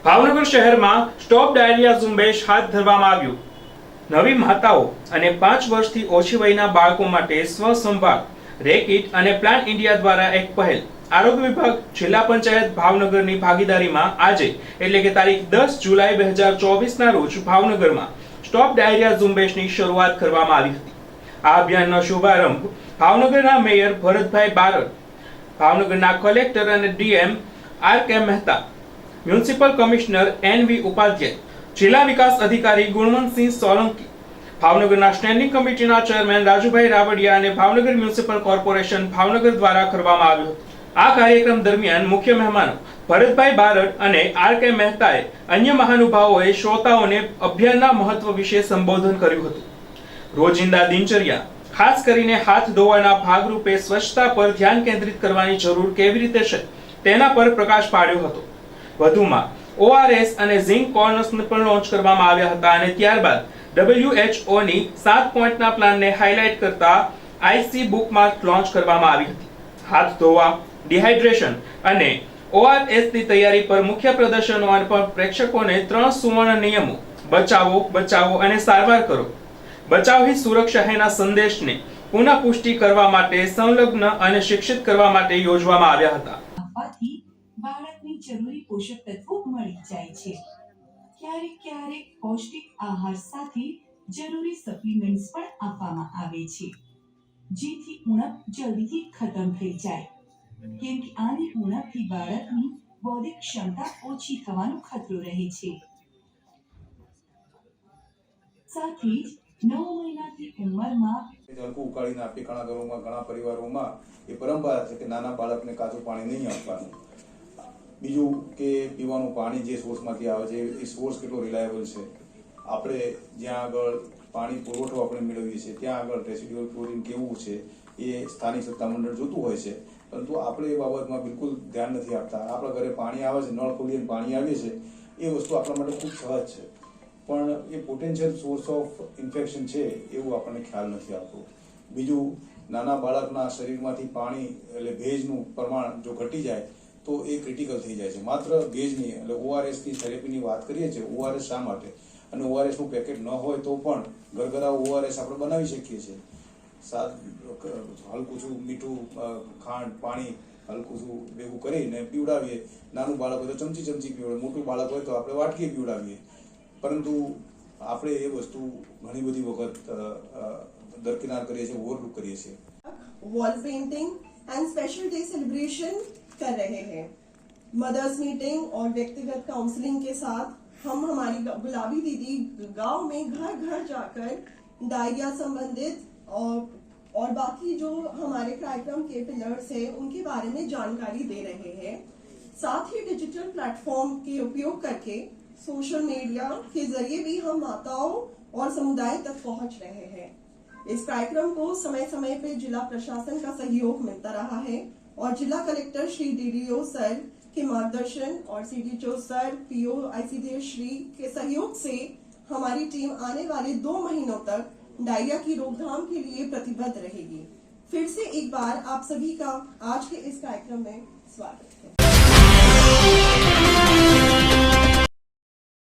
ભાવનગર શહેરમાં stop diarrhoea ઝુંબેશ હાથ ધરવામાં આવ્યું। નવી માતાઓ અને 5 વર્ષથી ઓછી વયના બાળકો માટે સ્વસંભાળ રેકિટ અને પ્લાન ઇન્ડિયા દ્વારા એક પહેલ આરોગ્ય વિભાગ જિલ્લા પંચાયત ભાવનગરની ભાગીદારીમાં આજે એટલે કે તારીખ 10 જુલાઈ 2024 ના રોજ ભાવનગરમાં સ્ટોપ ડાયરિયા ઝુંબેશની શરૂઆત કરવામાં આવી હતી। આ અભિયાનનો શુભારંભ ભાવનગરના મેયર ભરતભાઈ બારડ, ભાવનગરના કલેક્ટર અને DM R K. Mehta, municipal commissioner N V. Upadhyay, જિલ્લા વિકાસ અધિકારી ગુણવંતસિંહ સોલંકી, ભાવનગરના સ્ટેન્ડિંગ કમિટીના ચેરમેન રાજુભાઈ રાવડિયા અને ભાવનગર મ્યુનિસિપલ કોર્પોરેશન ભાવનગર દ્વારા કરવામાં આવ્યો હતો। આ કાર્યક્રમ દરમિયાન મુખ્ય મહેમાનો ભરતભાઈ બારડ અને આર.કે. મહેતાએ અન્ય મહાનુભાવોએ શ્રોતાઓને અભિયાનના મહત્વ વિશે સંબોધન કર્યું હતું। રોજિંદા દિનચર્યા ખાસ કરીને હાથ ધોવાના ભાગરૂપે સ્વચ્છતા પર ધ્યાન કેન્દ્રિત કરવાની જરૂર કેવી રીતે છે તેના પર પ્રકાશ પાડ્યો હતો। વધુમાં ORS અને ઝિંક કોર્નર્સને પણ લોન્ચ કરવામાં આવ્યા હતા અને ત્યારબાદ WHO ની 7 પોઈન્ટના પ્લાનને હાઇલાઇટ કરતા IC બુકમાર્ક લોન્ચ કરવામાં આવી હતી। હાથ ધોવા, ડિહાઇડ્રેશન અને ORS ની તૈયારી પર મુખ્ય પ્રદર્શનો અને પ્રેક્ષકોને 3 સુવર્ણ નિયમો બચાવો અને સારવાર કરો, બચાવ ही સુરક્ષા है ના સંદેશને પુનઃ પુષ્ટિ કરવા માટે સંલગ્ન અને શિક્ષિત કરવા માટે યોજવામાં આવ્યા હતા। બાળકને જરૂરી પોષક તત્વો મળી જાય છે। ક્યારેક પૌષ્ટિક આહાર સાથે જરૂરી સપ્લિમેન્ટ્સ પણ આપવામાં આવે છે, જેથી ઉણપ જલ્દીથી ખતમ થઈ જાય। કેમ કે આની ઉણપથી બાળકની બૌદ્ધિક ક્ષમતા ઓછી થવાનો ખતરો રહે છે। સાથે જ 9 મહિનાથી ઉંમરમાં હલકું ઉકાળીને આપી ઘણા ઘરોમાં, ઘણા પરિવારોમાં એ પરંપરા છે કે નાના બાળકને કાચું પાણી નહીં આપવાનું। બીજું કે પીવાનું પાણી જે સોર્સમાંથી આવે છે એ સોર્સ કેટલો રિલાયેબલ છે, આપણે જ્યાં આગળ પાણી પુરવઠો આપણે મેળવીએ છીએ ત્યાં આગળ રેસિડ્યુઅલ ક્લોરીન કેવું છે એ સ્થાનિક સત્તામંડળ જોતું હોય છે, પરંતુ આપણે એ બાબતમાં બિલકુલ ધ્યાન નથી આપતા। આપણા ઘરે પાણી આવે છે, નળ ખોલીને પાણી આવે છે, એ વસ્તુ આપણા માટે ખૂબ સહજ છે, પણ એ પોટેન્શિયલ સોર્સ ઓફ ઇન્ફેક્શન છે એવું આપણને ખ્યાલ નથી આવતો। બીજું, નાના બાળકના શરીરમાંથી પાણી એટલે ભેજનું પ્રમાણ જો ઘટી જાય તો એ ક્રિટિકલ થઈ જાય છે। માત્ર ભેજની એટલે ORS ની થેરેપીની વાત કરીએ છીએ। ORS શા માટે? અને ORS નું પેકેટ ન હોય તો પણ ગરગરા ORS આપણે બનાવી શકીએ છીએ। હલકું શું મીઠું, ખાંડ, પાણી હલકું શું ભેગું કરીને પીવડાવીએ। નાનું બાળક હોય તો ચમચી પીવડાવીએ, મોટું બાળક હોય તો આપણે વાટકીએ પીવડાવીએ, પરંતુ આપણે એ વસ્તુ ઘણી બધી વખત દરકિનાર કરીએ છીએ, ઓવરલુક કરીએ છીએ। Wall painting and special day celebration कर रहे हैं। मदर्स मीटिंग और व्यक्तिगत काउंसलिंग के साथ हम हमारी गुलाबी दीदी गांव में घर घर जाकर डायरिया संबंधित और बाकी जो हमारे कार्यक्रम के पिलर्स हैं उनके बारे में जानकारी दे रहे हैं। साथ ही डिजिटल प्लेटफॉर्म के उपयोग करके सोशल मीडिया के जरिए भी हम माताओं और समुदाय तक पहुंच रहे हैं। इस कार्यक्रम को समय समय पे जिला प्रशासन का सहयोग मिलता रहा है और जिला कलेक्टर श्री DDO सर के मार्गदर्शन और CDO sir, PO ICDS Shri के सहयोग से हमारी टीम आने वाले 2 महीनों तक डायरिया की रोकथाम के लिए प्रतिबद्ध रहेगी। फिर से एक बार आप सभी का आज के इस कार्यक्रम में स्वागत है।